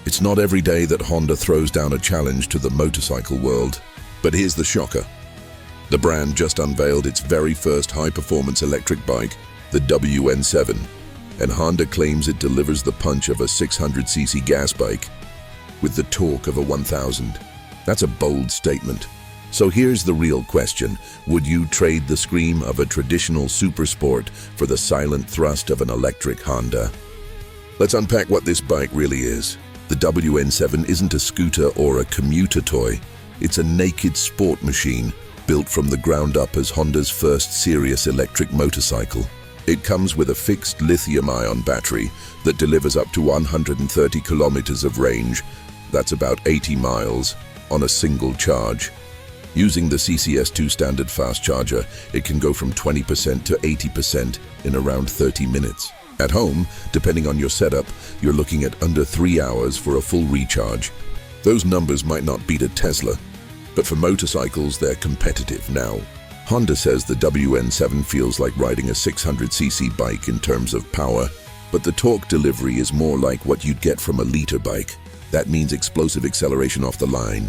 It's not every day that Honda throws down a challenge to the motorcycle world. But here's the shocker. The brand just unveiled its very first high-performance electric bike, the WN7, and Honda claims it delivers the punch of a 600cc gas bike with the torque of a 1000. That's a bold statement. So here's the real question. Would you trade the scream of a traditional super sport for the silent thrust of an electric Honda? Let's unpack what this bike really is. The WN7 isn't a scooter or a commuter toy. It's a naked sport machine built from the ground up as Honda's first serious electric motorcycle. It comes with a fixed lithium-ion battery that delivers up to 130 kilometers of range. That's about 80 miles on a single charge. Using the EsseEsse9 standard fast charger, it can go from 20% to 80% in around 30 minutes. At home, depending on your setup, you're looking at under 3 hours for a full recharge. Those numbers might not beat a Tesla, but for motorcycles, they're competitive now. Honda says the WN7 feels like riding a 600cc bike in terms of power, but the torque delivery is more like what you'd get from a liter bike. That means explosive acceleration off the line,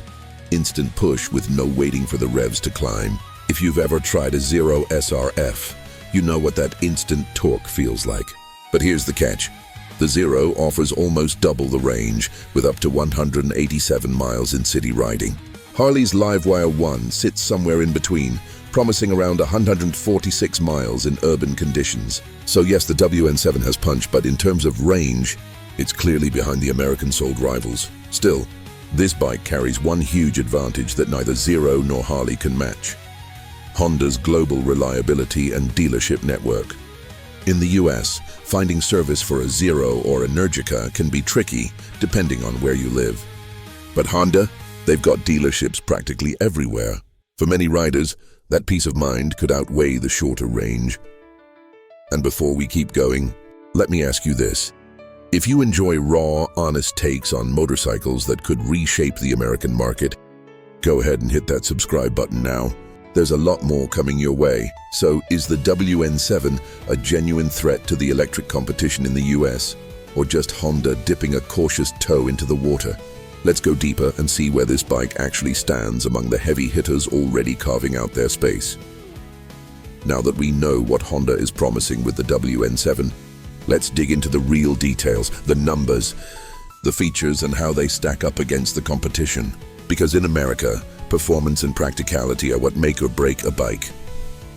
instant push with no waiting for the revs to climb. If you've ever tried a Zero SRF, you know what that instant torque feels like. But here's the catch. The Zero offers almost double the range with up to 187 miles in city riding. Harley's LiveWire One sits somewhere in between, promising around 146 miles in urban conditions. So yes, the WN7 has punch, but in terms of range, it's clearly behind the American-sold rivals. Still, this bike carries one huge advantage that neither Zero nor Harley can match: Honda's global reliability and dealership network. In the US, finding service for a Zero or Energica can be tricky depending on where you live. But Honda, they've got dealerships practically everywhere. For many riders, that peace of mind could outweigh the shorter range. And before we keep going, let me ask you this. If you enjoy raw, honest takes on motorcycles that could reshape the American market, go ahead and hit that subscribe button now. There's a lot more coming your way. So, is the WN7 a genuine threat to the electric competition in the US, or just Honda dipping a cautious toe into the water? Let's go deeper and see where this bike actually stands among the heavy hitters already carving out their space. Now that we know what Honda is promising with the WN7, let's dig into the real details, the numbers, the features, and how they stack up against the competition. Because in America, performance and practicality are what make or break a bike.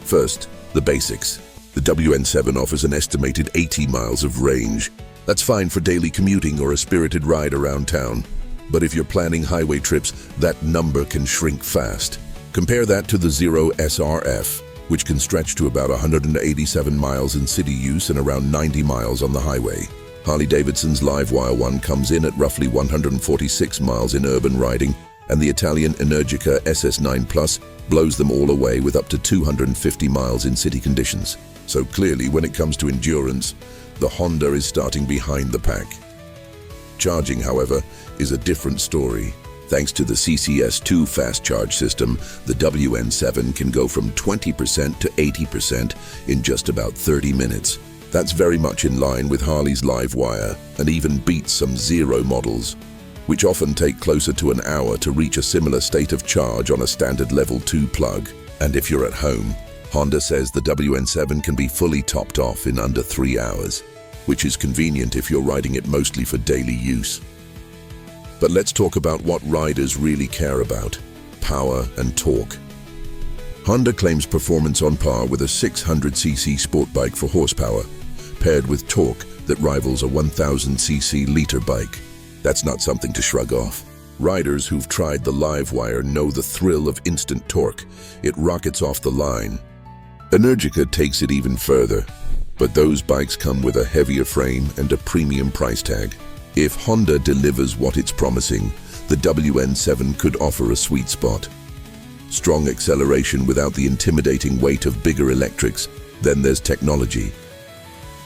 First, the basics. The WN7 offers an estimated 80 miles of range. That's fine for daily commuting or a spirited ride around town. But if you're planning highway trips, that number can shrink fast. Compare that to the Zero SRF, which can stretch to about 187 miles in city use and around 90 miles on the highway. Harley-Davidson's LiveWire One comes in at roughly 146 miles in urban riding, and the Italian Energica EsseEsse9 Plus blows them all away with up to 250 miles in city conditions. So clearly, when it comes to endurance, the Honda is starting behind the pack. Charging, however, is a different story. Thanks to the EsseEsse9 fast charge system, the WN7 can go from 20% to 80% in just about 30 minutes. That's very much in line with Harley's LiveWire and even beats some Zero models, which often take closer to an hour to reach a similar state of charge on a standard level 2 plug. And if you're at home, Honda says the WN7 can be fully topped off in under 3 hours, which is convenient if you're riding it mostly for daily use. But let's talk about what riders really care about: power and torque. Honda claims performance on par with a 600cc sport bike for horsepower, paired with torque that rivals a 1000cc liter bike. That's not something to shrug off. Riders who've tried the LiveWire know the thrill of instant torque. It rockets off the line. Energica takes it even further, but those bikes come with a heavier frame and a premium price tag. If Honda delivers what it's promising, the WN7 could offer a sweet spot. Strong acceleration without the intimidating weight of bigger electrics. Then there's technology.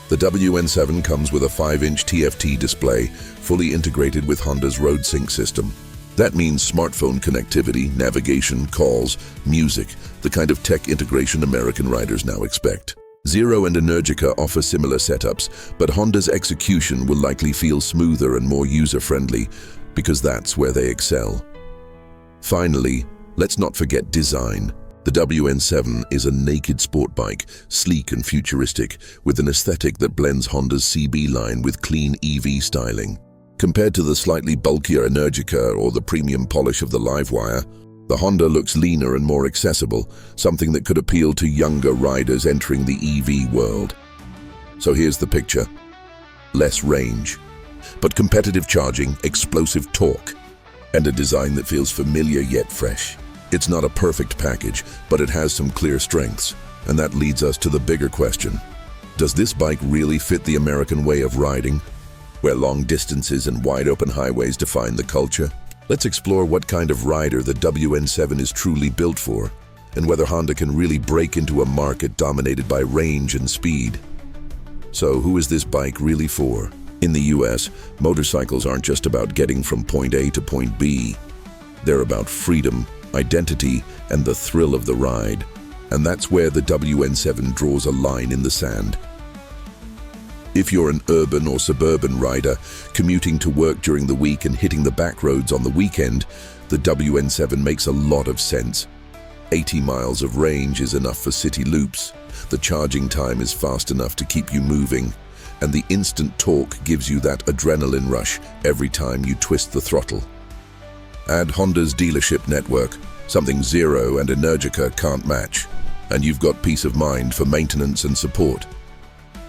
The WN7 comes with a 5-inch TFT display, fully integrated with Honda's RoadSync system. That means smartphone connectivity, navigation, calls, music, the kind of tech integration American riders now expect. Zero and Energica offer similar setups, but Honda's execution will likely feel smoother and more user-friendly because that's where they excel. Finally, let's not forget design. The WN7 is a naked sport bike, sleek and futuristic, with an aesthetic that blends Honda's CB line with clean EV styling. Compared to the slightly bulkier Energica or the premium polish of the LiveWire, the Honda looks leaner and more accessible, something that could appeal to younger riders entering the EV world. So here's the picture. Less range, but competitive charging, explosive torque, and a design that feels familiar yet fresh. It's not a perfect package, but it has some clear strengths, and that leads us to the bigger question. Does this bike really fit the American way of riding, where long distances and wide-open highways define the culture? Let's explore what kind of rider the WN7 is truly built for, and whether Honda can really break into a market dominated by range and speed. So, who is this bike really for? In the US, motorcycles aren't just about getting from point A to point B. They're about freedom, identity, and the thrill of the ride. And that's where the WN7 draws a line in the sand. If you're an urban or suburban rider, commuting to work during the week and hitting the back roads on the weekend, the WN7 makes a lot of sense. 80 miles of range is enough for city loops, the charging time is fast enough to keep you moving, and the instant torque gives you that adrenaline rush every time you twist the throttle. Add Honda's dealership network, something Zero and Energica can't match, and you've got peace of mind for maintenance and support.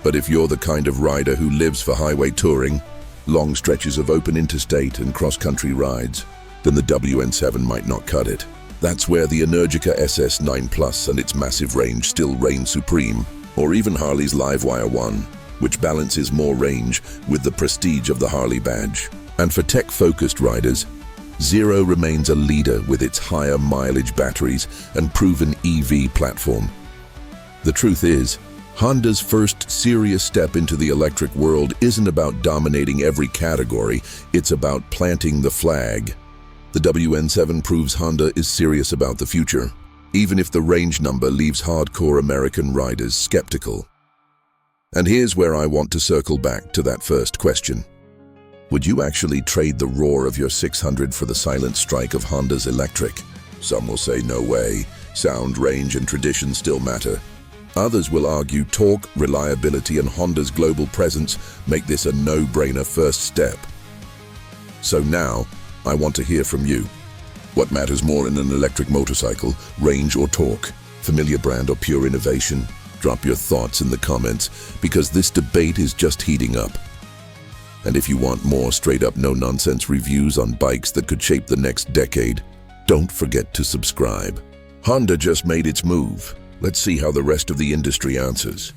But if you're the kind of rider who lives for highway touring, long stretches of open interstate and cross-country rides, then the WN7 might not cut it. That's where the Energica EsseEsse9 Plus and its massive range still reign supreme, or even Harley's LiveWire One, which balances more range with the prestige of the Harley badge. And for tech-focused riders, Zero remains a leader with its higher mileage batteries and proven EV platform. The truth is, Honda's first serious step into the electric world isn't about dominating every category, it's about planting the flag. The WN7 proves Honda is serious about the future, even if the range number leaves hardcore American riders skeptical. And here's where I want to circle back to that first question. Would you actually trade the roar of your 600 for the silent strike of Honda's electric? Some will say no way, sound, range, and tradition still matter. Others will argue torque, reliability, and Honda's global presence make this a no-brainer first step. So now, I want to hear from you. What matters more in an electric motorcycle, range or torque? Familiar brand or pure innovation? Drop your thoughts in the comments, because this debate is just heating up. And if you want more straight-up no-nonsense reviews on bikes that could shape the next decade, don't forget to subscribe. Honda just made its move. Let's see how the rest of the industry answers.